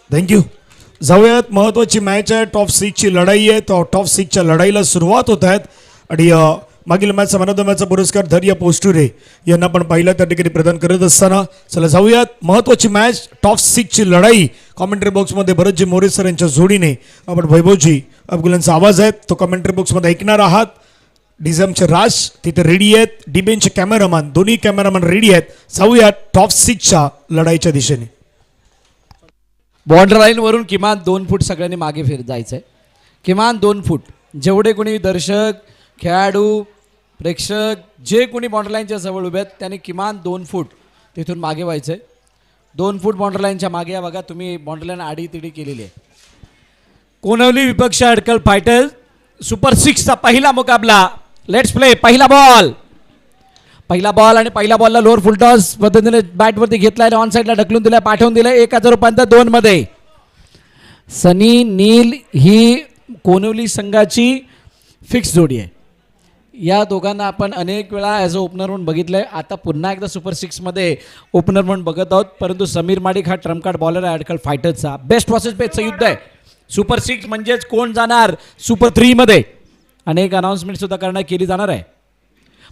Thank you. जाऊयात, महत्त्वाची match आहे, टॉप 6 ची लढाई आहे. तो टॉप 6 च्या लढाईला सुरुवात होत आहेत आणि मागील मॅचचा मॅन ऑफ द मॅचचा पुरस्कार धैर्य पोस्टुरे यांना पण पहिला त्या ठिकाणी प्रदान करत असताना चला जाऊयात, महत्त्वाची मॅच टॉप 6 ची लढाई. कॉमेंट्री बॉक्समध्ये भरतजी मोरे सर यांच्या जोडीने आपण वैभवजी अफगुलांचा आवाज आहे तो कॉमेंट्री बॉक्समध्ये ऐकणार आहात. डिझामचे राज तिथे रेडी आहेत, डिबेनचे कॅमेरामॅन, दोन्ही कॅमेरामॅन रेडी आहेत. जाऊयात टॉप 6 च्या लढाईच्या दिशेने. बॉर्डर लाईन वरून किमान 2 फूट सगळ्यांनी मागे फिर जायचंय. किमान 2 फूट. जेवढे कोणी दर्शक, खेळाडू, प्रेक्षक जे कोणी बॉर्डर लाईनच्या जवळ उभे आहेत त्यांनी किमान 2 फूट तिथून मागे व्हायचंय. 2 फूट बॉर्डर लाईनच्या मागे या. बघा तुम्ही बॉर्डर लाईन आडीतिडी केलेली आहे. कोणवली विपक्ष अडकल फायटर सुपर 6 चा पहिला मुकाबला. Let's play. पहिला बॉल आणि पहिल्या बॉलला लोअर फुल टॉस पद्धतीने बॅटवरती घेतलाय, ऑन साईडला ढकलून दिलाय, पाठवून दिलाय. 1,000 रुपयांचा 2 मध्ये. सनी नील ही कोणवली संघाची फिक्स जोडी आहे. या दोघांना आपण अनेक वेळा ॲज अ ओपनर म्हणून बघितलंय. आता पुन्हा एकदा सुपर 6 मध्ये ओपनर म्हणून बघत आहोत. परंतु समीर माडिक हा ट्रम्प कार्ड बॉलर आहे अडकल फायटरचा. बेस्ट वर्सेस बेस्टचं युद्ध आहे. सुपर 6 म्हणजेच कोण जाणार सुपर 3 मध्ये. अनेक अनाउन्समेंट सुद्धा करण्यात केली जाणार आहे.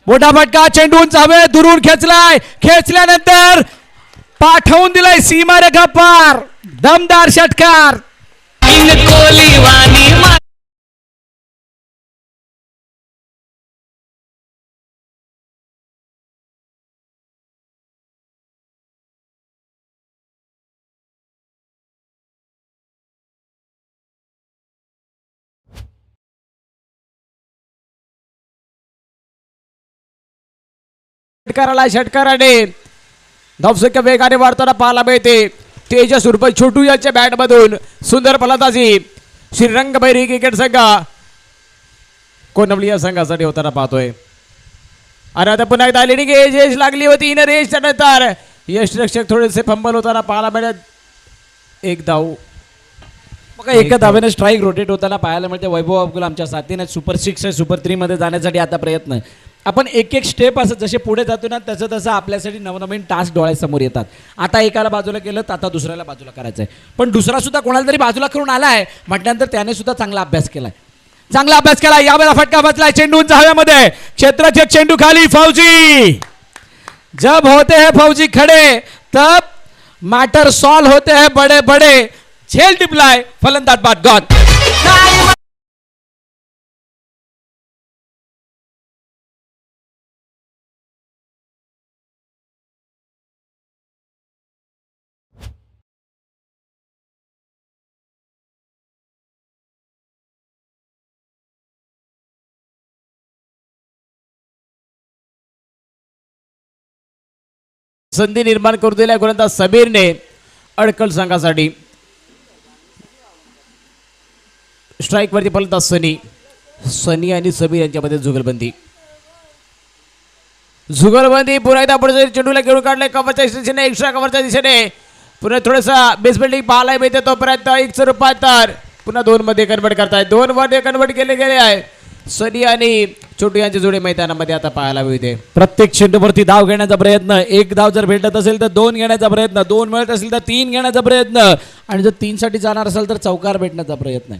मोठा फटका, चेंडून जावे, दुरून खेचलाय, खेचल्यानंतर पाठवून दिलाय सीमा रेखा पार. दमदार षटकार. षटकाराने धावसंख्या वेगाने वाढताना पाहायला मिळते. तेजस उर्फ छोटू याच्या बॅटमधून सुंदर फलंदाजी श्रीरंग बैरी क्रिकेट संघ कोणवली या संघासाठी होताना पाहतोय. आणि आता पुन्हा एकदा लिडिंग एज लागली होती इन रेस. त्यानंतर यशरक्षक थोडेसे फंबल होताना पाहायला मिळत. एक धाव बघा, एका धावेने स्ट्राईक रोटेट होताना पाहायला मिळते. वैभव अफगुल आमच्या साथीने सुपर 6 सुपर 3 मध्ये जाण्यासाठी आता प्रयत्न आहे. आपण एक एक स्टेप असं जसे पुढे जातो ना तसं तसं आपल्यासाठी नवनवीन टास्क डोळ्यासमोर येतात. आता एकाला बाजूला केलं तर आता दुसऱ्याला बाजूला करायचं आहे. पण दुसरा सुद्धा कोणाला तरी बाजूला करून आलाय म्हटल्यानंतर त्याने सुद्धा चांगला अभ्यास केलाय. यावेळेला फटका बसलाय चेंडून जाव्यामध्ये. क्षेत्राचे चेंडू खाली. फौजी जब होते हैं फौजी खडे तब मैटर सॉल्व होते हैं बड़े बड़े. झेल टिपलाय, फलंदाज बाद गॉन. संधी निर्माण करू दिल्या गोलंदाज समीरने अडकल संघासाठी. स्ट्राईक वरती फलंदाज सनी आणि समीर यांच्यामध्ये जुगलबंदी पुन्हा एकदा पुढे चेंडूला घेऊन काढलाय कव्हरच्या दिशेने, एक्स्ट्रा कव्हरच्या दिशेने. पुन्हा थोडंसं बेस बिल्डिंग पाहायला मिळते. तोपर्यंत 1 रूपांतर पुन्हा 2 मध्ये कन्वर्ट करताय. 2 मध्ये कन्वर्ट केले गेले आहे. सनी आणि छोटू यांची जोडी मैदानामध्ये आता पाहायला मिळते. प्रत्येक चेंडूवरती धाव घेण्याचा प्रयत्न. 1 धाव जर भेटत असेल तर 2 घेण्याचा प्रयत्न. 2 मिळत असेल तर 3 घेण्याचा प्रयत्न. आणि जर 3 साठी जाणार असेल तर चौकार भेटण्याचा प्रयत्न.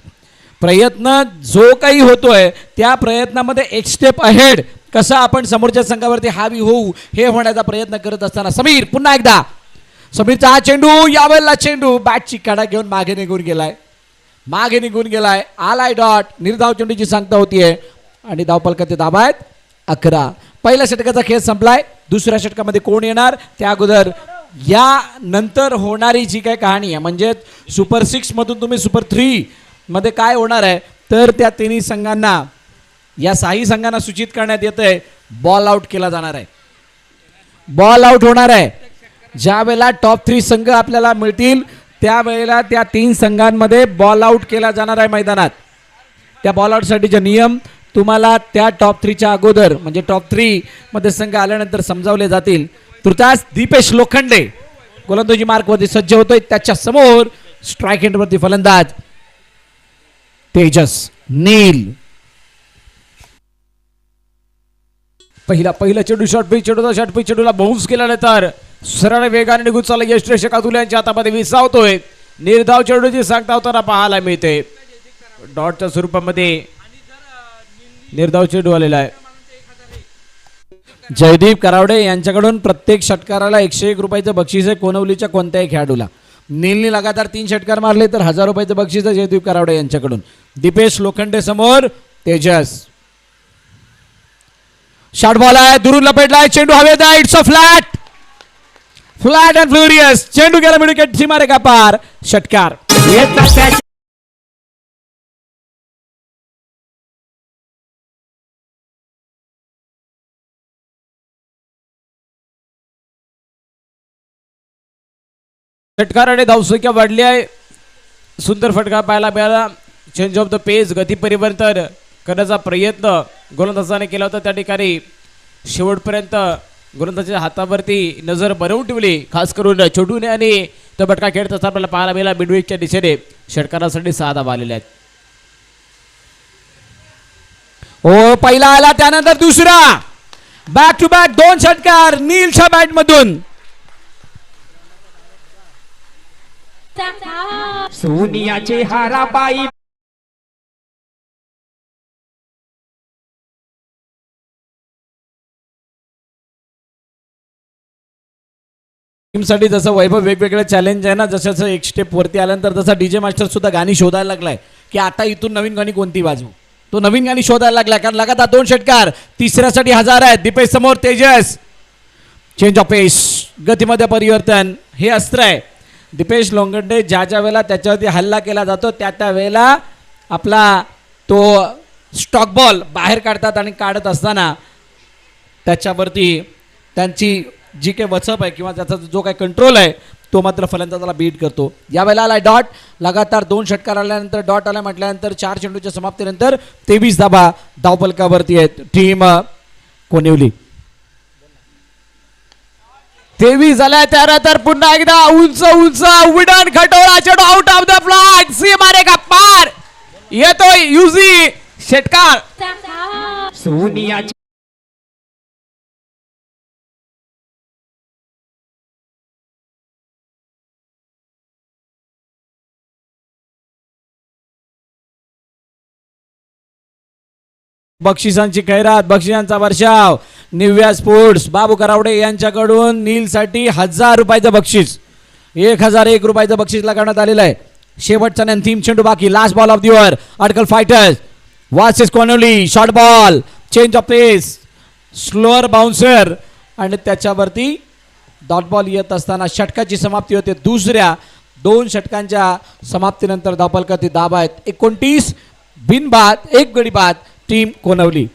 जो काही होतोय त्या प्रयत्नामध्ये एक स्टेप अहेड कसा आपण समोरच्या संघावरती हावी होऊ हे होण्याचा प्रयत्न करत असताना समीर पुन्हा एकदा. समीरचा हा चेंडू, यावेळेला चेंडू बॅटची कडा घेऊन मागे निघून गेलाय. आलाय डॉट. निर्धाव चेंडूची सांगता होतीये आणि धावफलकाचे धाबा आहेत 11. पहिल्या षटकाचा खेळ संपलाय. दुसऱ्या षटकामध्ये कोण येणार त्या अगोदर या नंतर होणारी जी काय कहाणी आहे म्हणजे सुपर 6 मधून तुम्ही सुपर 3 मध्ये काय होणार आहे तर त्या तिन्ही संघांना या 6 संघांना सूचित करण्यात येतंय बॉल आउट केला जाणार आहे. बॉल आउट होणार आहे. ज्या वेळेला टॉप 3 संघ आपल्याला मिळतील त्यावेळेला त्या 3 संघांमध्ये बॉल आउट केला जाणार आहे मैदानात. त्या बॉल आउटसाठीचे नियम तुम्हाला त्या टॉप 3च्या अगोदर म्हणजे टॉप 3 मध्ये संघ आल्यानंतर समजावले जातील. तुर्तास दीपेश लोखंडे गोलंदाजी मार्कवरती सज्ज होतोय. त्याच्या समोर स्ट्राईक एंडवरती फलंदाज तेजस नील. पहिला चेंडू शॉर्ट पिच चेंडूला बाउन्स केल्यानंतर सरळ वेगाने निघून चालला. यश रक्षक अतुल यांच्या हातामध्ये विसावतोय. निर्धाव चेंडूची सांगता होताना पाहायला मिळते. डॉटच्या स्वरूपामध्ये निर्धाव चेंडू आलेला आहे. जयदीप करावडे यांच्याकडून प्रत्येक षटकाराला 101 रुपयाचं बक्षीस आहे कोणवलीच्या कोणत्याही खेळाडूला. नीलनी लगातार 3 षटकार मारले तर 1000 रुपयाचं बक्षीस आहे जयदीप करावडे यांच्याकडून. दीपेश लोखंडे समोर तेजस. शॉट बॉल आहे दुरून लपेटलाय चेंडू हवेत आहे. It's a flat and furious. चेंडू गेला मिडविकेट सीमारेखा पार. षटकार. षटकार आणि धावसंख्या वाढली आहे. सुंदर फटका पाहायला मिळाला. चेंज ऑफ द पेस गती परिवर्तन करण्याचा प्रयत्न गोलंदाजाने केला होता. त्या ठिकाणी शेवटपर्यंत गोलंदाजाच्या हातावरती नजर बनवून ठेवली. खास करून छोटूने आणि तो फटका खेळत असताना आपल्याला पाहायला मिळाला मिडविकेटच्या दिशेने. षटकारासाठी 6 धावा आलेल्या आहेत. हो पहिला आला त्यानंतर दुसरा. बॅक टू बॅक 2 षटकार नीलच्या बॅट मधून. सोनियाचे हारापायी टीमसाठी जसं वैभव वेगवेगळे चॅलेंज आहे ना, जसं एक स्टेप वरती आल्यानंतर तसा डीजे मास्टर सुद्धा गाणी शोधायला लागलाय की आता इथून नवीन गाणी कोणती वाजवू. तो नवीन गाणी शोधायला लागलाय कारण लगातार 2 षटकार. तिसऱ्यासाठी 1000 आहेत. दीपेश समोर तेजस. चेंज ऑफ पेस गतीमध्ये परिवर्तन हे अस्त्र आहे. दीपेश लोंगंडे ज्या वेळेला त्याच्यावरती हल्ला केला जातो त्या वेळेला आपला तो स्टॉक बॉल बाहेर काढतात आणि काढत असताना त्याच्यावरती त्यांची जी काही वचप आहे किंवा त्याचा जो काही कंट्रोल आहे तो मात्र फलंदाजाला बीट करतो. यावेळेला आला डॉट. लगातार 2 षटकार आल्यानंतर डॉट आला म्हटल्यानंतर 4 चेंडूच्या समाप्तीनंतर 23 धाबा धावफलकावरती आहेत टीम कोनिवली. 23 झालाय. त्यानंतर पुन्हा एकदा उंच उडण खटोळा चेंडू आउट ऑफ द फ्लॅग सीमारेखा पार. येतोय युझी. षटकार. सोनियाचे बक्षिसांची खैरात बक्षिसांचा वर्षाव. निव्या स्पोर्ट्स बाबू करावडे यांच्याकडून नीलसाठी 1000 रुपयाचं बक्षीस 1001 रुपयाचं बक्षीस लगावण्यात आलेलं आहे. शेवटचा आणि अंतिम चेंडू बाकी. Last ball of the over. अडकल फायटर्स वासेस कोनवली. Short ball change of pace slower bouncer आणि त्याच्यावरती डॉट बॉल येत असताना षटकाची समाप्ती होते. दुसऱ्या 2 षटकांच्या समाप्तीनंतर धावफलकावरती धाबा आहेत 29 बिनबाद 1 गडी बाद टीम कोनवली.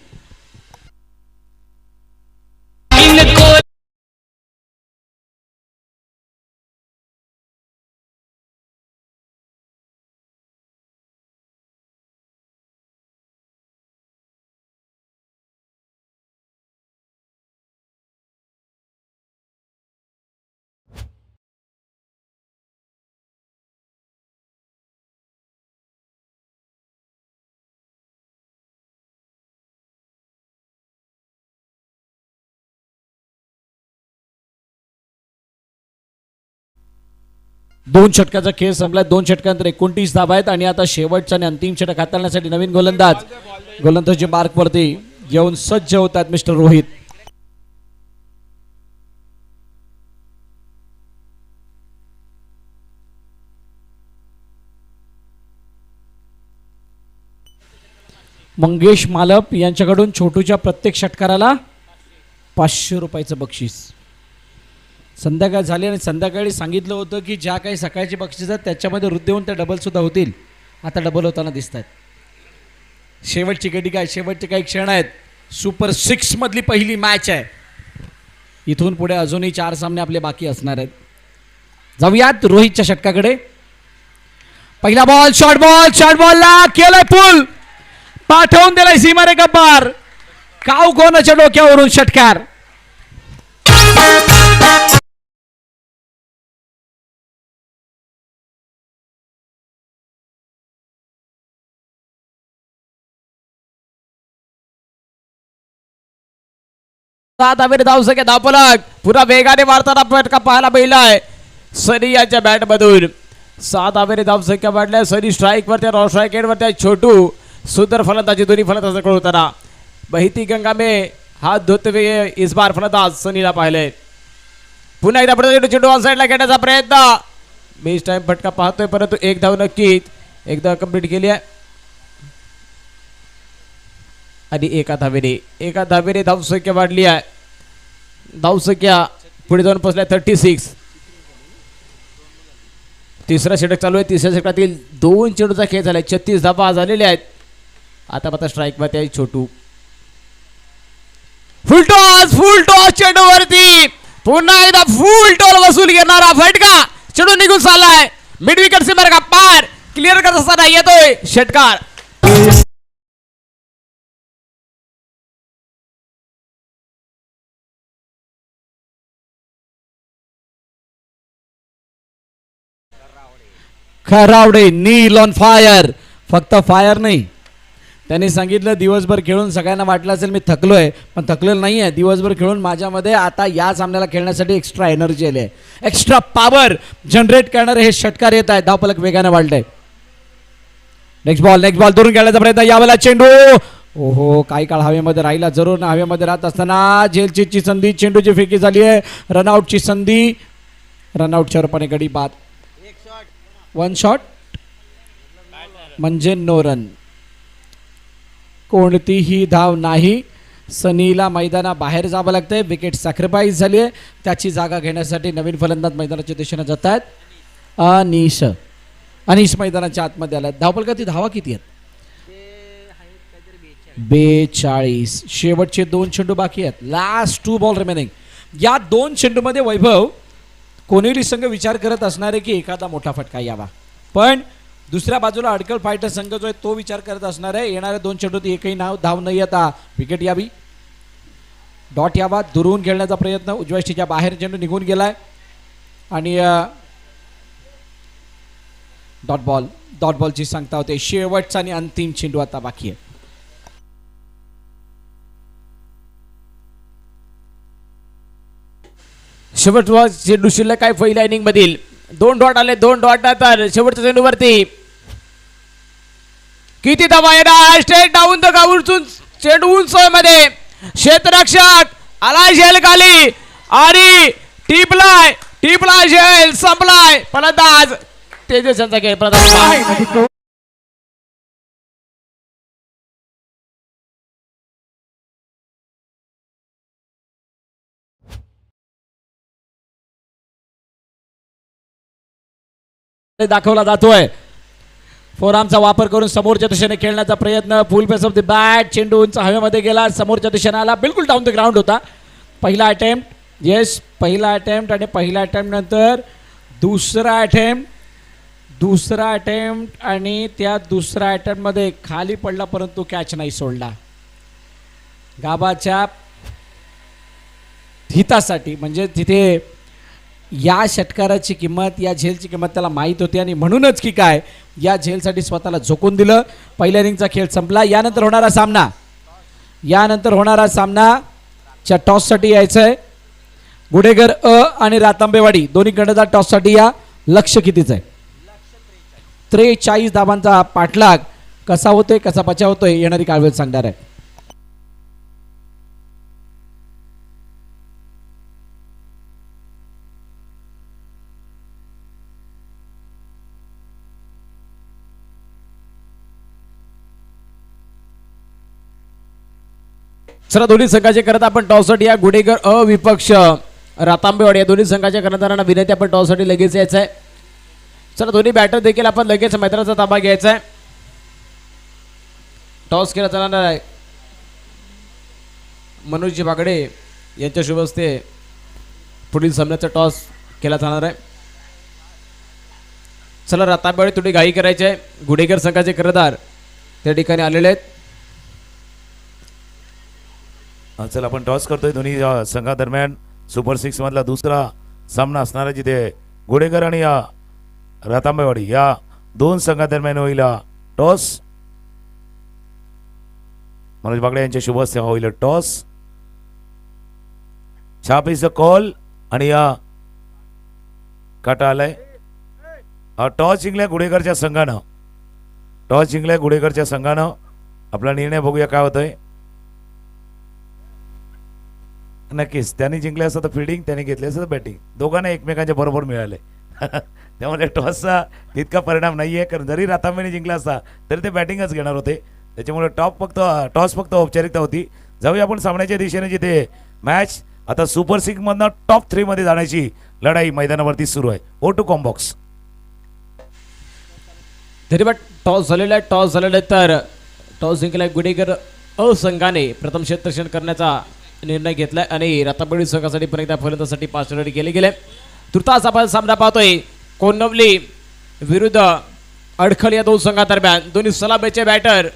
दोन षटकाचा खेळ संपला. 2 षटकांतर 29 धाबा आहेत आणि आता शेवटचा आणि अंतिम षटक हाताळण्यासाठी नवीन गोलंदाजी मार्कवरती येऊन सज्ज होतात मिस्टर रोहित. मंगेश मालप यांच्याकडून छोटूच्या प्रत्येक षटकाराला 500 रुपयाचं बक्षीस. संध्याकाळ झाली आणि संध्याकाळी सांगितलं होतं की ज्या काही सकाळची बक्षीस आहेत त्याच्यामध्ये वृद्धी होऊन त्या डबलसुद्धा होतील. आता डबल होताना दिसत आहेत. शेवटची गडी काय शेवटचे काही क्षण आहेत. सुपर 6 मधली पहिली मॅच आहे. इथून पुढे अजूनही 4 सामने आपले बाकी असणार आहेत. जाऊयात रोहितच्या षटकाकडे. पहिला बॉल शॉर्ट बॉलला केलाय पुल. पाठवून दिलाय सीमारेखा पार. काव कोणाच्या डोक्यावरून षटकार. धावसंख्या धावफलक पुन्हा वेगाने मारताना फटका पाहायला मिळालाय सनी यांच्या बॅट मधून. 7 धावेने धावसंख्या वाढल्या. सनी स्ट्राईक वरती, रॉ स्ट्राईक एंड वरती छोटू. सुंदर फलंदाजी दोन्ही फलंदाजाकडून होताना बहिती गंगा में हात धुते हुए इस बार फलंदाज सनीला पाहिले. पुन्हा एकदा पुढे चेंडू ऑन साईडला घेण्याचा प्रयत्न. बेस्ट टाइम फटका पाहतोय परंतु एक धाव नक्कीच एकदा कंप्लीट केली आहे. आणि एका धावेने धावसंख्या वाढली आहे. धावसंख्या पुढे जाऊन पोहोचल्या 36. तिसरा षटक चालू आहे. तिसऱ्या षटकातील 2 चेंडूचा खेळ झालाय. 36 धावा झालेल्या आहेत. आता स्ट्राईक मध्ये आहे छोटू. फुल टॉस चेंडू वरती. पुन्हा एकदा फुल टॉल वसूल घेणारा फटका. चेंडू निघून चाललाय. मिड विकेट सीमार का पार क्लिअर करत असताना येतोय षटकार. खरावडे नील ऑन फायर. फक्त फायर नाही, त्यांनी सांगितलं दिवसभर खेळून सगळ्यांना वाटलं असेल मी थकलोय, पण थकलेलं नाही आहे. दिवसभर खेळून माझ्यामध्ये आता या सामन्याला खेळण्यासाठी एक्स्ट्रा एनर्जी आली आहे, एक्स्ट्रा पॉवर जनरेट करणारे हे षटकार येत आहेत. धावफलक वेगाने वाढलंय. नेक्स्ट बॉल दुरून खेळण्याचा प्रयत्न. यावेळेला चेंडू ओहो काही काळ हवेमध्ये राहिला. जरूर हवेमध्ये राहत असताना झेलचीची संधी. चेंडूची फेकी झाली आहे. रनआउटची संधी. रनआउटच्या रूपाने गडी बाद. 1 शॉट म्हणजे नो रन. कोणतीही धाव नाही. सनीला मैदानाबाहेर जावं लागतंय. विकेट सॅक्रिफाईस झाली आहे. त्याची जागा घेण्यासाठी नवीन फलंदाज मैदानाच्या दिशेने जात आहेत. अनिश मैदानाच्या आतमध्ये आला. धावफलकातील धावा किती आहेत? 42. शेवटचे 2 चेंडू बाकी आहेत. Last 2 ball remaining. या 2 चेंडूमध्ये वैभव कोणीही संघ विचार करत असणार आहे की एखादा मोठा फटका यावा, पण दुसऱ्या बाजूला अडकल फायटर संघ जो आहे तो विचार करत असणार आहे येणाऱ्या 2 चेंडूत एकही धाव नाही येता विकेट यावी, डॉट यावा. दुरून खेळण्याचा प्रयत्न. उजव्या स्टिच्या बाहेर चेंडू निघून गेलाय आणि डॉट बॉलची सांगता होते. शेवटचा आणि अंतिम चेंडू आता बाकी आहे. शेवटचा चेंडू शिल्लक आहे पहिल्या इनिंग मधील. 2 डॉट आले. 2 डॉट नंतर शेवटच्या चेंडूवरती किती धावा येणार? स्ट्रेट डाऊन द गाऊन चेंडू उंच मध्ये. क्षेत्ररक्षक आलाय झेल खाली आणि टिपलाय झेल संपलाय. फलंदाज तेजस यांचा खेळ प्रधान. दाखवला जातोय. फोरआर्मचा वापर करून समोरच्या दिशेने खेळण्याचा प्रयत्न. फुल फेस ऑफ द बॅट. चेंडू उंच हवेमध्ये गेला. समोरच्या दिशेने आला. बिलकुल डाऊन द ग्राउंड होता. पहिला अटेम्प्ट. येस पहिला अटेम्प्ट. आणि पहिल्या अटेम्प्ट नंतर दुसरा अटेम्प्ट आणि त्या दुसऱ्या अटेम्प्ट मध्ये खाली पडला परंतु कॅच नाही सोडला. गाबाच्या हितासाठी म्हणजे तिथे या षटकाराची किंमत, या झेलची किंमत त्याला माहीत होती आणि म्हणूनच की काय या झेलसाठी स्वतःला झोकून दिलं. पहिल्या इनिंगचा खेळ संपला. यानंतर होणारा सामनाच्या टॉससाठी यायचं आहे. गुडेगर आणि रातांबेवाडी दोन्ही गणदार टॉससाठी या. लक्ष कितीच आहे? 43 धावांचा पाठलाग. कसा होतोय, कसा बचाव होतोय येणारी काळवेळ सांगणार आहे. चला दोन्ही संघाचे करत आपण टॉससाठी या. गुडेगर विपक्ष रातांबेवाडी या दोन्ही संघाच्या कर्णधारांना विनंती आपण टॉससाठी लगेच यायचं आहे. चला दोन्ही बॅटर देखील आपण लगेच मैदानाचा ताबा घ्यायचा आहे. टॉस केला जाणार आहे. मनोजजी बागडे यांच्या शुभ हस्ते पुढील सामन्याचा टॉस केला जाणार आहे. चला रातांबेवाडी थोडी घाई करायची आहे. गुडेगर संघाचे कर्णधार त्या ठिकाणी आलेले आहेत. चल आपण टॉस करतोय. दोन्ही संघादरम्यान सुपर 6 मधला दुसरा सामना असणार आहे, जिथे गुडेगर आणि रातांबेवाडी या 2 संघादरम्यान होईल टॉस. मनोज बागडे यांच्या शुभ हस्ते होईल टॉस. छाप इज द कॉल आणि काटा आलाय. टॉस जिंकल्या गुडेकरच्या संघानं. टॉस जिंकल्या गुडेकरच्या संघानं. आपला निर्णय बघूया काय होतोय. नक्कीच त्यांनी जिंकले असतं तर फिल्डिंग, त्यांनी घेतले असतं तर बॅटिंग, दोघांना एकमेकांच्या बरोबर मिळाले. त्यामुळे टॉसचा तितका परिणाम नाहीये, कारण जरी रातांबेने जिंकला असता तरी ते बॅटिंगच घेणार होते. त्याच्यामुळे टॉस फक्त औपचारिकता होती. जाऊया आपण सामन्याच्या दिशेने, जिथे मॅच आता सुपर 6 मधनं टॉप 3 मध्ये जाण्याची लढाई मैदानावरती सुरू आहे. ओ टू कॉम्बॉक्स. तरी पण टॉस झालेला आहे तर टॉस जिंकलाय गुडेकर संघाने प्रथम क्षेत्ररक्षण करण्याचा निर्णय घेतलाय आणि रत्नागिरी संघासाठी पण एकदा फलंदाजीसाठी 5 रन केले गेले. तुर्तास आपण सामना पाहतोय कोन्नवली विरुद्ध अडखल या दोन संघादरम्यान. दोन्ही सलामीचे बॅटर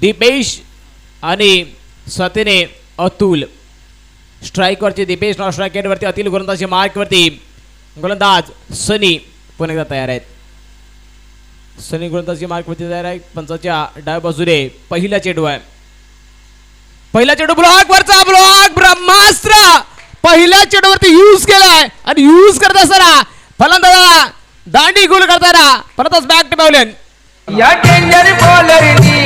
दीपेश आणि साथीने अतुल. स्ट्राईकवरती दीपेश, नॉन स्ट्राईकवरती अतुल, गोलंदाजी मार्कवरती गोलंदाज सनी पुन्हा एकदा तयार आहेत. सनी गोलंदाजी मार्कवरती तयार आहे. पंचाच्या डाव्या बाजूने पहिला चेंडू आहे. पहिला चेंडू ब्लॉक वरचा, ब्लॉक ब्रह्मास्त्र पहिल्या चेंडूवरती यूज केलाय आणि यूज करत असताना फलंदाजाला दांडी गोल करताना परतच बॅक टू बॉलिंग. या डेंजर बॉलरनी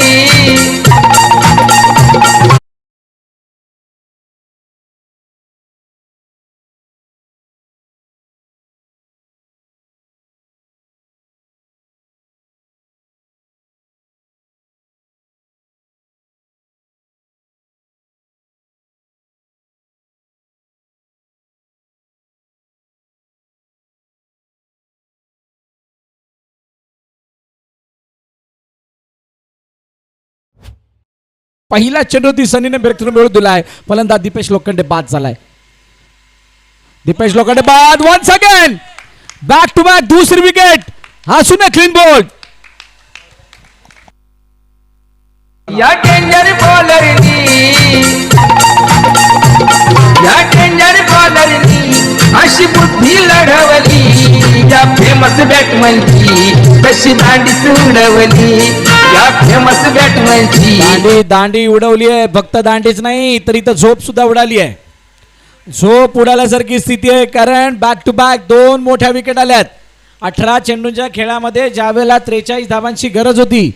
पहिला चेंडू सनीने ब्रेकथ्रू मिळवून दिलाय. फलंदाज दीपेश लोखंडे बाद झालाय. दीपेश लोखंडे बाद. Once again back to back दुसरी विकेट. हा सुने क्लीन बोल्ड. या डेंजर बॉलरनी अशी बुद्धी लढवली या फेमस बॅटमनची, कशी दांडी उडवली या फेमस बॅटमनची. दांडी उडवली आहे. फक्त दांडीच नाही तर इथं झोप सुद्धा उडाली आहे. झोप उडाल्यासारखी स्थिती आहे, कारण बॅक टू बॅक 2 मोठ्या विकेट आल्यात. 18 चेंडूंच्या खेळामध्ये ज्यावेळेला 43 धावांची गरज होती,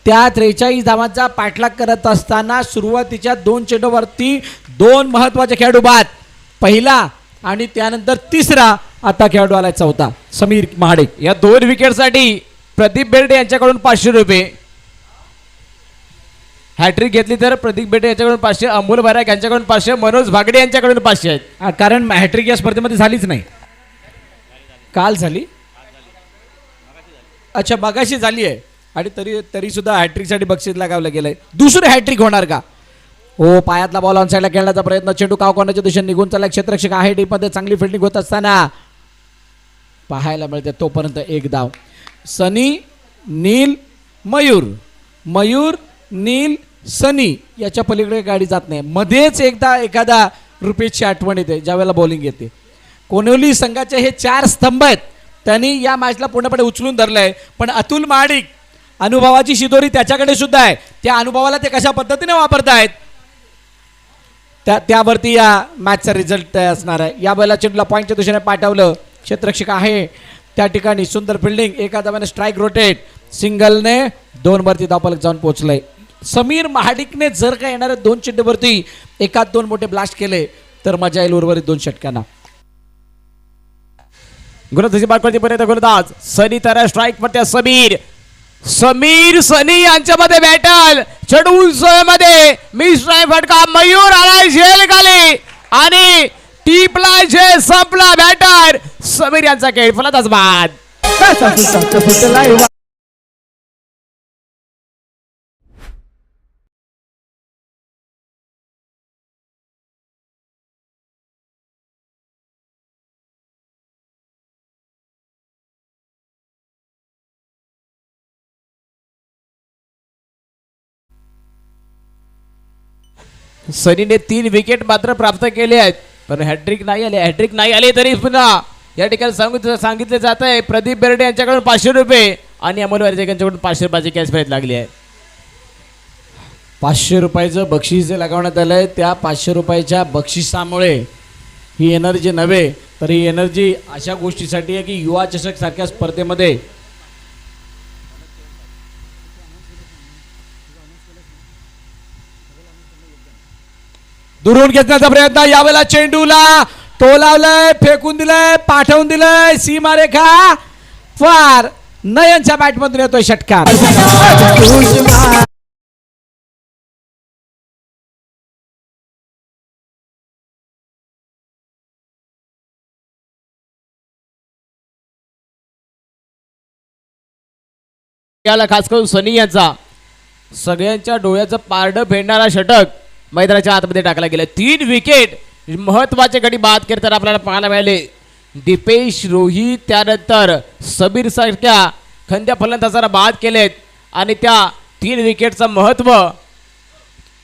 त्या 43 धावांचा पाठलाग करत असताना सुरुवातीच्या 2 चेंडूवरती 2 महत्वाचे खेळाडू बाद. पहिला आणि त्यानंतर तिसरा आता खेळाडू आलाय चौथा, समीर महाडिक. या 2 विकेटसाठी प्रदीप बेर्डे यांच्याकडून 500 रुपये. हॅट्रिक घेतली तर प्रदीप बेर्डे यांच्याकडून 500, अमोल भराक यांच्याकडून 500, मनोज भागडे यांच्याकडून 500 आहेत. कारण हॅट्रिक या स्पर्धेमध्ये झालीच नाही. काल झाली, अच्छा मगाशी झाली आहे. आणि तरी सुद्धा हॅट्रिकसाठी बक्षीस लगावलं गेलंय. दुसरं हॅट्रिक होणार का? हो, पायातला बॉल ऑन साईडला खेळण्याचा प्रयत्न. चेंडू कावकॉर्नरच्या दिशेने निघून चालला. क्षेत्ररक्षक आहे डीपमध्ये, चांगली फिल्डिंग होत असताना पाहायला मिळते तोपर्यंत एक धाव. सनी, नील, मयूर, मयूर, नील, सनी याच्या पलीकडे गाडी जात नाही. मध्येच एकदा एखादा रुपेशची आठवण येते ज्यावेळेला बॉलिंग येते. कोणवली संघाचे हे 4 स्तंभ आहेत, त्यांनी या मॅचला पूर्णपणे उचलून धरलंय. पण अतुल महाडिक, अनुभवाची शिदोरी त्याच्याकडे सुद्धा आहे. त्या अनुभवाला ते कशा पद्धतीने वापरतायत त्यावरती या मॅचचा रिझल्ट असणार आहे. या बैला चेंडूला पॉईंटच्या दिशेने पाठवलं. क्षेत्ररक्षक आहे त्या ठिकाणी, सुंदर फिल्डिंग. एका धावाने स्ट्राईक रोटेट, सिंगलने 2 वरती धावफलक जाऊन पोहोचलंय. समीर महाडिकने जर का येणाऱ्या 2 चेंडूवरती 1-2 मोठे ब्लास्ट केले तर मजा येईल उर्वरित 2 षटकांना. गोलंदाजी मार्कवरती पर्यंत गोलंदाज सनी तर स्ट्राईक वरती समीर. सनी यांच्यामध्ये बॅटल. चेंडू मध्ये मिस फटका, मयूर आलाय झेल खाली आणि टीपला जे संपला बॅटर समीर यांचा खेळ. फलंदाज बाद. सनीने 3 विकेट मात्र प्राप्त केले आहेत, पण हॅट्रिक नाही आले तरी पुन्हा या ठिकाणी सांगितले जात आहे प्रदीप बेर्डे यांच्याकडून 500 रुपये आणि अमोल वारजे यांच्याकडून 500 रुपयाची कॅश प्राइज लागली आहे. 500 रुपयाचं बक्षीस जे लगावण्यात आलंय त्या 500 रुपयाच्या बक्षिसामुळे ही एनर्जी नव्हे तर ही एनर्जी अशा गोष्टीसाठी आहे की युवा चषक सारख्या स्पर्धेमध्ये दुरून घेण्याचा प्रयत्न, यावेळेला चेंडूला टोलावलंय, फेकून दिलंय, पाठवून दिलंय, सीमारेखा फार. नयनच्या बॅटमधून येतोय षटकार. याला खास करून सनी यांचा सगळ्यांच्या डोळ्याचं पारडं फेडणारा षटक मैदानाच्या आतमध्ये टाकला गेला. 3 विकेट महत्वाचे गडी बाद करताना आपल्याला पाहायला मिळाले. दीपेश, रोहित, त्यानंतर सबीर सारख्या खंद्या फलंदाजांना बाद केलेत आणि त्या 3 विकेटचं महत्व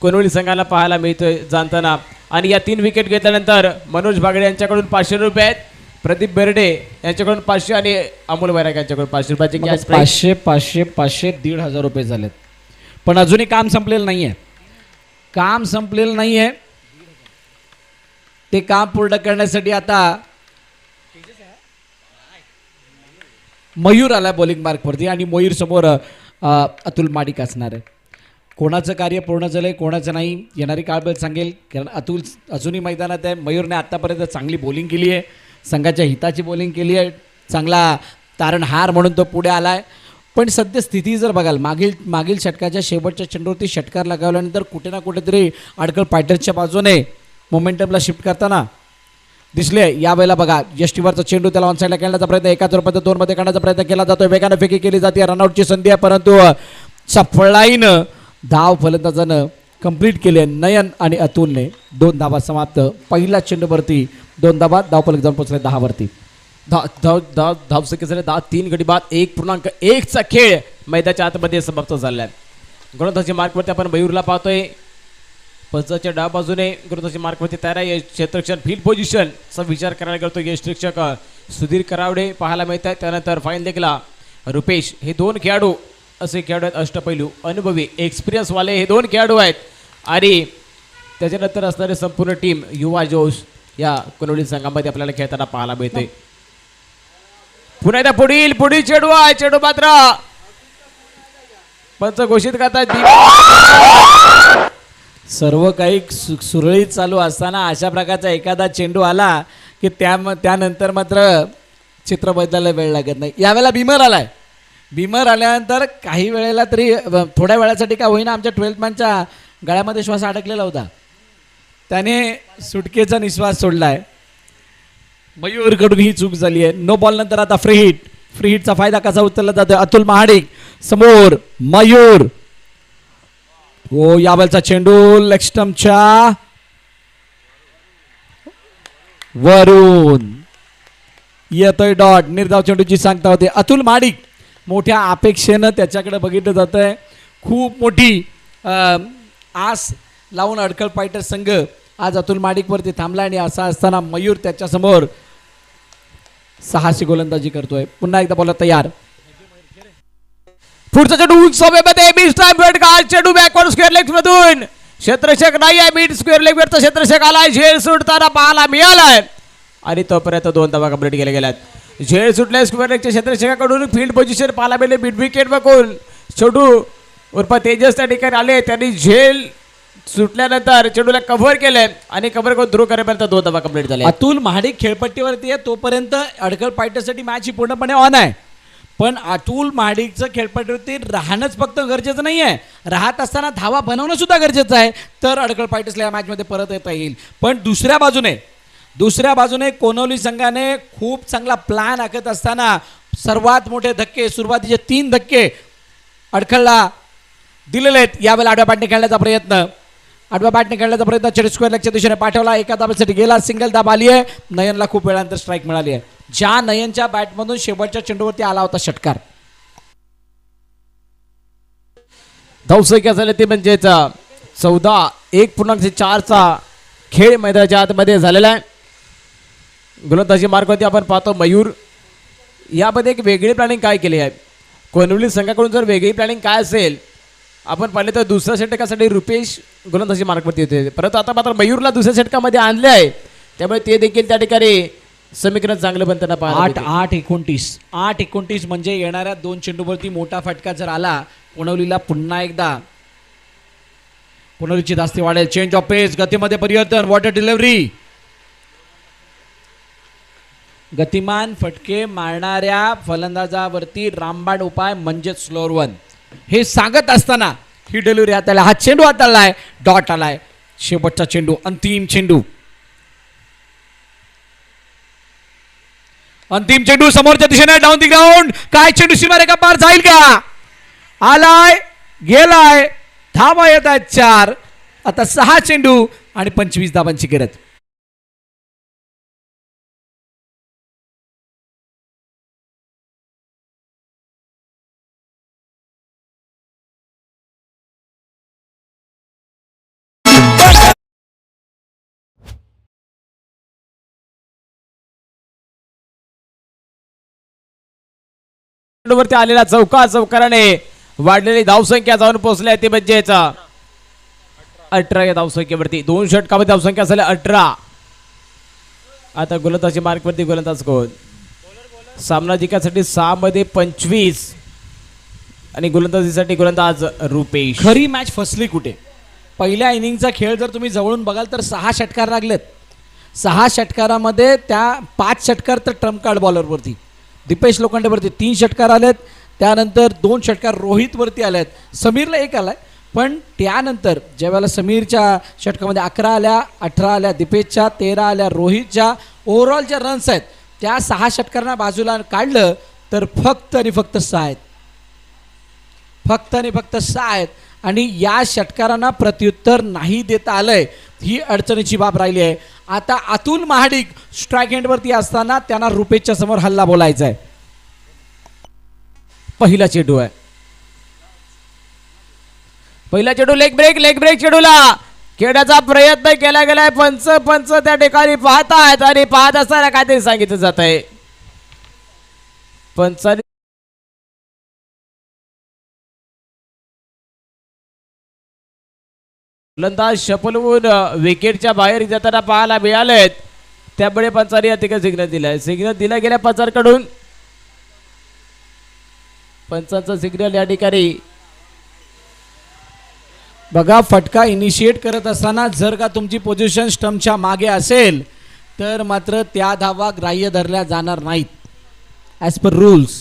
कोनवली संघाला पाहायला मिळतोय जाणताना. आणि या 3 विकेट घेतल्यानंतर मनोज बागडे यांच्याकडून 500 रुपये आहेत, प्रदीप बेर्डे यांच्याकडून 500 आणि अमोल वैराग यांच्याकडून 500 रुपयाची कॅश प्राइस. 500 500 500 1,500 रुपये झालेत. पण अजूनही काम संपलेलं नाहीये. काम संपलेलं नाहीये. ते काम पूर्ण करण्यासाठी आता मयूर आला बॉलिंग मार्कवरती आणि मयूर समोर अतुल माडिक असणार आहे. कोणाचं कार्य पूर्ण झालंय कोणाचं नाही येणारी काळ सांगेल, कारण अतुल अजूनही मैदानात आहे. मयूरने आत्तापर्यंत चांगली बॉलिंग केली आहे, संघाच्या हिताची बॉलिंग केली आहे, चांगला तारणहार म्हणून तो पुढे आला आहे. पण सध्या स्थिती जर बघाल मागील षटकाच्या शेवटच्या चेंडूवरती षटकार लगावल्यानंतर कुठे ना कुठेतरी अडकल फायटर्सच्या बाजूने मोमेंटमला शिफ्ट करताना दिसले. यावेळेला बघा यष्टीवरचा चेंडू त्याला ऑनसाईडला खेळण्याचा प्रयत्न, एकाच रुपयात 2 मध्ये करण्याचा प्रयत्न केला जातोय. वेगाने फेकी केली जाते, रनआउटची संधी आहे, परंतु सफळाईनं धाव फलंदाजानं कंप्लीट केले. नयन आणि अतुलने 2 धावा समाप्त. पहिल्या चेंडूवरती 2 धावा, धावफलक जाऊन पोहोचले 10 वरती. धावसंख्या झाले 10, 3 गडी बाद, 1.1चा खेळ मैदानाच्या आतमध्ये समाप्त झाला आहे. गोलंदाजी मार्कवरती आपण मयूरला पाहतोय. पंचाच्या डाव बाजूने गोलंदाजी मार्कवरती तयार आहे. क्षेत्ररक्षण फील्ड पोझिशनचा विचार करायला गेलो यष्टिरक्षक सुधीर करावडे पाहायला मिळत आहेत. त्यानंतर फाईन देखला रुपेश. हे 2 खेळाडू असे खेळाडू आहेत, अष्टपैलू अनुभवी एक्सपिरियन्सवाले हे 2 खेळाडू आहेत. आणि त्याच्यानंतर असणारे संपूर्ण टीम युवा जोश या कोनवली संघामध्ये आपल्याला खेळताना पाहायला मिळते. पुन्हा एकदा पुढील चेंडू आहे, चेंडू मात्र पंच घोषित करतात. सर्व काही सुरळीत चालू असताना अशा प्रकारचा एखादा चेंडू आला की त्यानंतर मात्र चित्र बदलायला वेळ लागत नाही. यावेळेला बिमर आलाय. बिमर आल्यानंतर काही वेळेला तरी थोड्या वेळासाठी का होईना आमच्या 12th मॅनच्या गळ्यामध्ये श्वास अडकलेला होता, त्याने सुटकेचा निश्वास सोडलाय. मयूरकडून ही चूक झाली आहे. नो बॉल नंतर आता फ्री हिटचा फायदा कसा उचलला जातो. अतुल महाडिक समोर मयूर. हो, यावेळचा चेंडू लेग स्टंपच्या वरून येतोय डॉट. निर्धाव चेंडूची सांगता होते. अतुल महाडिक मोठ्या अपेक्षेनं त्याच्याकडे बघितलं जात आहे. खूप मोठी आस लावून अडकल फायटर संघ आज अतुल महाडिकवरती थांबला आणि असा असताना मयूर त्याच्यासमोर 600 गोलंदाजी करतोय. पुन्हा एकदा बोला तयार. पुढचा चेंडू उंच हवेमध्ये मिड टाइम वेट गार्ड. चेंडू बॅकवर्ड स्क्वेअर लेग मधून क्षेत्ररक्षक नाही आहे. मिड स्क्वेअर लेग वरचा क्षेत्ररक्षक आलाय. झेल सुटताना पाहायला मिळालाय आणि तोपर्यंत 2 धावा कंप्लीट केल्या गेल्यात. झेल सुटल्या स्क्वेअर लेगच्या क्षेत्ररक्षकाकडून फील्ड पोझिशन पाहायला मिळाले. मिड विकेट बघून चेंडू उर्फ तेजस त्या ठिकाणी आले. त्यांनी झेल सुटल्यानंतर चेंडूला कव्हर केलंय आणि कव्हर करून थ्रो करेपर्यंत 2 धावा कंप्लीट झाल्या. अतुल महाडिक खेळपट्टीवरती आहे तोपर्यंत अडकल फायटरसाठी मॅच ही पूर्णपणे ऑन आहे. पण अतुल महाडिकचं खेळपट्टीवरती राहणंच फक्त गरजेचं नाही आहे, राहत असताना धावा बनवणं सुद्धा गरजेचं आहे, तर अडकल फायटर्सला या मॅचमध्ये परत येता येईल. पण दुसऱ्या बाजूने कोनवली संघाने खूप चांगला प्लॅन आखत असताना सर्वात मोठे धक्के, सुरुवातीचे 3 धक्के अडखळला दिलेले आहेत. यावेळेला आडव्या बॅटने खेळण्याचा प्रयत्न चेंडू स्क्वेअर लेगच्या दिशेने पाठवला. एका धाब्यासाठी गेला. सिंगल धाब आली आहे. नयनला खूप वेळानंतर स्ट्राईक मिळाली आहे. ज्या नयनच्या बॅटमधून शेवटच्या चेंडूवरती आला होता षटकार. धावसंख्या झाली ते म्हणजेच 14, 1.4चा खेळ मैदानाच्या आतमध्ये झालेला आहे. गोलंदाजी मार्कवरती आपण पाहतो मयूर. यामध्ये एक वेगळी प्लॅनिंग काय केली आहे कोनवली संघाकडून? जर वेगळी प्लॅनिंग काय असेल आपण पाहिले तर दुसऱ्या षटकासाठी रुपेश गोलंदाजी मार्कवरती होते, परंतु आता मात्र मयूरला दुसऱ्या षटकामध्ये आणले आहे. त्यामुळे ते देखील त्या ठिकाणी समीकरण चांगलं बनताना पाहायला 8-8-29 8-29 म्हणजे येणाऱ्या 2 चेंडूवरती मोठा फटका जर आला पुणवलीला पुन्हा एकदा पुणवलीची धास्ती वाढेल. चेंज ऑफ पेस, गतीमध्ये परिवर्तन, वॉटर डिलिव्हरी. गतिमान फटके मारणाऱ्या फलंदाजावरती रामबाण उपाय म्हणजे स्लोअर वन. हे सांगत असताना ही डिलिव्हरी हाताला, हा चेंडू हाताळलाय, डॉट आलाय. शेवटचा चेंडू, अंतिम चेंडू. अंतिम चेंडू समोरच्या दिशेने डाऊन दी ग्राउंड. काय चेंडू सीमारेखा पार जाईल का? आलाय, गेलाय. धावा येत आहेत 4. आता 6 चेंडू आणि 25 धावांची गरज. वरती आलेला चौकाराने वाढलेली धावसंख्या जाऊन पोहोचली आहे ती म्हणजेच 18 या धावसंख्येवरती. 2 षटकामध्ये धावसंख्या झाली 18. आता गोलंदाजी मार्कवरती गोलंदाज कोण? सामना जिंकण्यासाठी 6 मध्ये 25 आणि गोलंदाजीसाठी गोलंदाज रुपेश. खरी मॅच फसली कुठे? पहिल्या इनिंगचा खेळ जर तुम्ही जवळून बघाल तर 6 षटकार लागलेत. 6 षटकारामध्ये त्या 5 षटकार तर ट्रम्प कार्ड बॉलरवरती, दीपेश लोखंडेवरती 3 षटकार आलेत. त्यानंतर 2 षटकार रोहितवरती आलेत. समीरला 1 आलाय. पण त्यानंतर ज्यावेळेला समीरच्या षटकामध्ये 11 आल्या, 18 आल्या दीपेशच्या, 13 आल्या रोहितच्या, ओव्हरऑल ज्या रन्स आहेत त्या 6 षटकारांना बाजूला काढलं तर फक्त आणि फक्त 6 आहेत. फक्त आणि फक्त 6 आहेत. आणि या षटकारांना प्रत्युत्तर नाही देता आलंय, ही अडचणीची बाब राहिली आहे. आता अतुल महाडिक स्ट्राईक हँडवरती असताना त्यांना रुपेशच्या समोर हल्ला बोलायचा आहे. पहिला चेंडू आहे. पहिला चेंडू लेग ब्रेक चेंडूला खेळण्याचा प्रयत्न केला गेलाय. पंच त्या ठिकाणी पाहतायत आणि पाहत असताना काहीतरी सांगितलं जात आहे. पंचांनी गोलंदाज शपलवून विकेटच्या बाहेर जाताना पाहायला मिळालेत. त्यामुळे पंचांनी या ठिकाणी सिग्नल दिलाय. सिग्नल दिला गेल्या पंचांकडून. पंचांचा सिग्नल या ठिकाणी बघा, फटका इनिशिएट करत असताना जर का तुमची पोझिशन स्टंपच्या मागे असेल तर मात्र त्या धावा ग्राह्य धरल्या जाणार नाहीत ॲज पर रूल्स.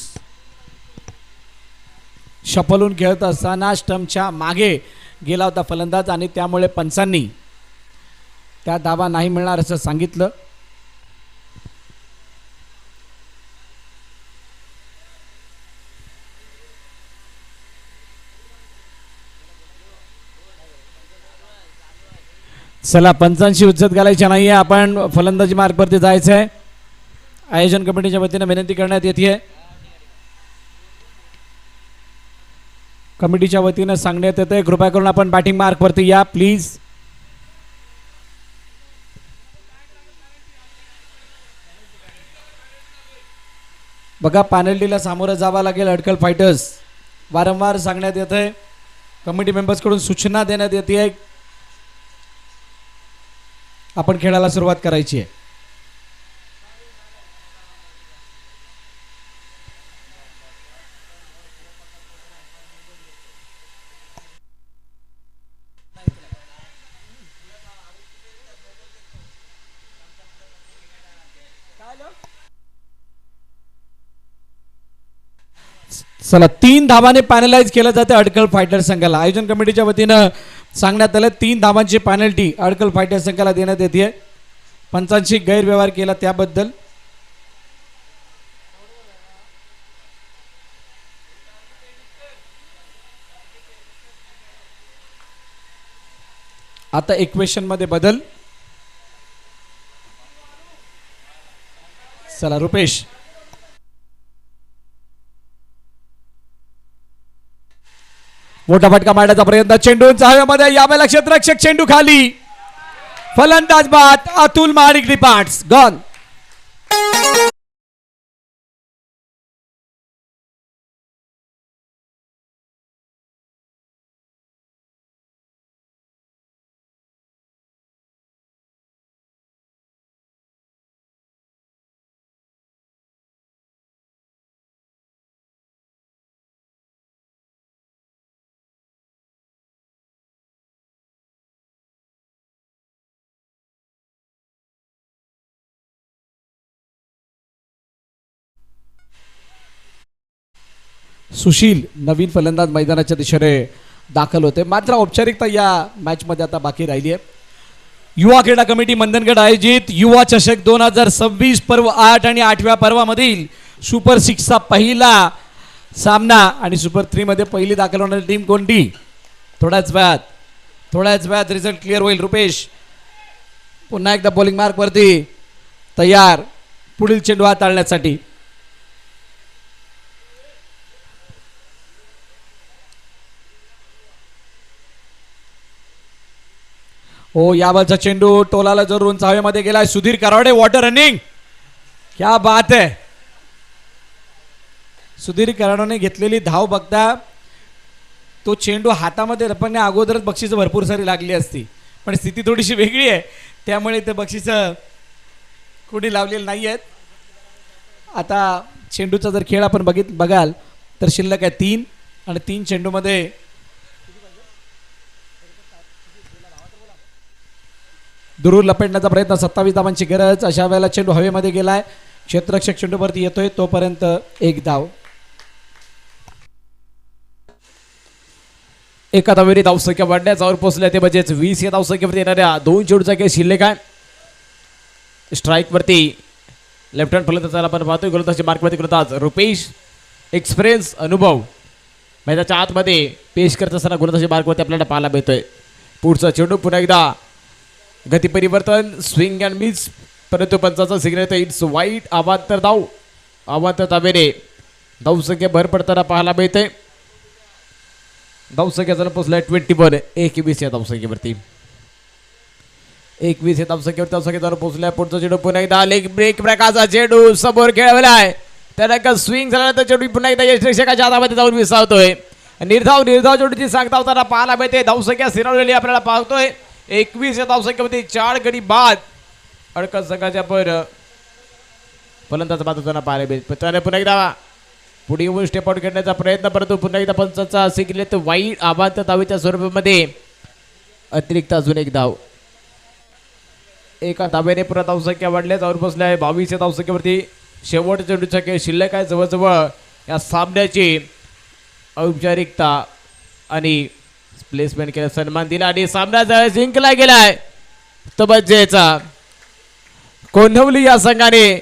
शपलून खेळत असताना स्टंपच्या मागे गेला होता फलंदाज आणि त्यामुळे पंचांनी त्या धावा नाही मिळणार असं सांगितलं. चला, पंचांशी उज्जत घालायची नाहीये, आपण फलंदाजी मार्गवरती जायचं आहे. आयोजन कमिटीच्या वतीने विनंती करण्यात येते. कमिटीच्या वतीने सांगण्यात येते कृपया करून आपण बॅटिंग मार्कवरती या प्लीज. बघा, पॅनल्टीला सामोरं जावं लागेल अडकल फायटर्स. वारंवार सांगण्यात येत आहे, कमिटी मेंबर्सकडून सूचना देण्यात येते, आपण खेळायला सुरुवात करायची आहे. चला, 3 धावाने पॅनलाइज केलं जाते अडकल फायटर संघाला. आयोजन कमिटीच्या वतीनं सांगण्यात आलं 3 धावांची पॅनल्टी अडकल फायटर संघाला देण्यात येते. पंचांशी गैरव्यवहार केला त्याबद्दल. आता इक्वेशन मध्ये बदल. चला रुपेश, मोठा फटका मारण्याचा प्रयत्न, चेंडू हवेमध्ये, यावेळेला क्षेत्ररक्षक चेंडू खाली, फलंदाज बाद, अतुल महाडिक डिपार्ट्स, गॉन. सुशील नवीन फलंदाज मैदानाच्या दिशेने दाखल होते. मात्र औपचारिकता या मॅचमध्ये आता बाकी राहिली आहे. युवा क्रीडा कमिटी मंदनगड आयोजित युवा चषक 2026 पर्व 8 आणि 8व्या पर्वामधील सुपर 6चा पहिला सामना आणि सुपर 3 मध्ये पहिली दाखल होणारी टीम कोणती? थोड्याच वेळात रिझल्ट क्लिअर होईल. रुपेश पुन्हा एकदा बॉलिंग मार्क वरती तयार पुढील चेंडू हाताळण्यासाठी. हो या बॉलचा चेंडू टोलाला जरूर उंच हवेमध्ये गेलाय. सुधीर कराडे वॉटर रनिंग, क्या बात है. सुधीर कराडे घेतलेली धाव बघता तो चेंडू हातामध्ये रपण्या अगोदरच बक्षीस भरपूर सारी लागली असती, पण स्थिती थोडीशी वेगळी आहे त्यामुळे ते बक्षीस कोणी लावलेली नाही आहेत. आता चेंडूचा जर खेळ आपण बघाल तर शिल्लक आहे 3 आणि 3 चेंडूमध्ये दुरून लपेटण्याचा प्रयत्न. 27 धावांची गरज. अशा वेळेला चेंडू हवेमध्ये गेलाय. क्षेत्ररक्षक चेंडूवरती येतोय तोपर्यंत 1 धाव. एका धावेने धावसंख्या वाढण्याच्यावर पोहोचल्या ते म्हणजेच 20 या धावसंख्येवरती येणाऱ्या 2 चेंडूचा खेळ शिल्लक आहे. स्ट्राईक वरती लेफ्ट हँड फलंदाजाला आपण पाहतोय. गोलंदाजी मार्कवरती गोलंदाज रुपेश, एक्सपिरियन्स अनुभव मैदानाच्या आतमध्ये पेश करत असताना गोलंदाजी मार्कवरती आपल्याला पाहायला मिळतोय. पुढचा चेंडू पुन्हा एकदा गती परिवर्तन, स्विंग अँड मिस, परंतु पंचाचा सिग्नल इट्स वाईट. अवांतर धावेने धावसंख्या भर पडताना पाहायला मिळते. धावसंख्या जर पोहोचलाय 21. 21 या धावसंख्येवरती 21 या धावसंख्येवर जर पोहोचलाय. पुढचा चेंडू पुन्हा एकदा लेग ब्रेक प्रकारचा चेंडू समोर खेळवलाय. त्यानंतर स्विंग झाल्यानंतर चेंडू पुन्हा एकदा यशरक्षकाच्या हातामध्ये जाऊन विसावतोय. निर्धाव चेंडूची सांगता होताना पाहायला मिळते. धावसंख्या स्थिरावलेली आपल्याला पाहतोय. 21 या धावसंख्येमध्ये 4 गडी बाद. अडकत संघाच्या पर फलंदाज बाद होताना पाहायला मिळते. त्याने पुन्हा एकदा पुढे येऊन स्टेप आउट करण्याचा प्रयत्न, परंतु पुन्हा एकदा पंचाचा सिग्नल वाईट. आबाद धावेच्या स्वरूपामध्ये अतिरिक्त अजून 1 धाव. एका धावेने पुन्हा धावसंख्या वाढल्या. जाऊन बसल्या आहे 22 या धावसंख्येवरती. शेवटच्या चेंडूचा खेळ शिल्लक आहे. जवळजवळ या सामन्याची औपचारिकता आणि प्लेसमेंट केला, सन्मान दिला आणि सामना जिंकला गेलाय. तबज्जेचा कोंढवली या संघाने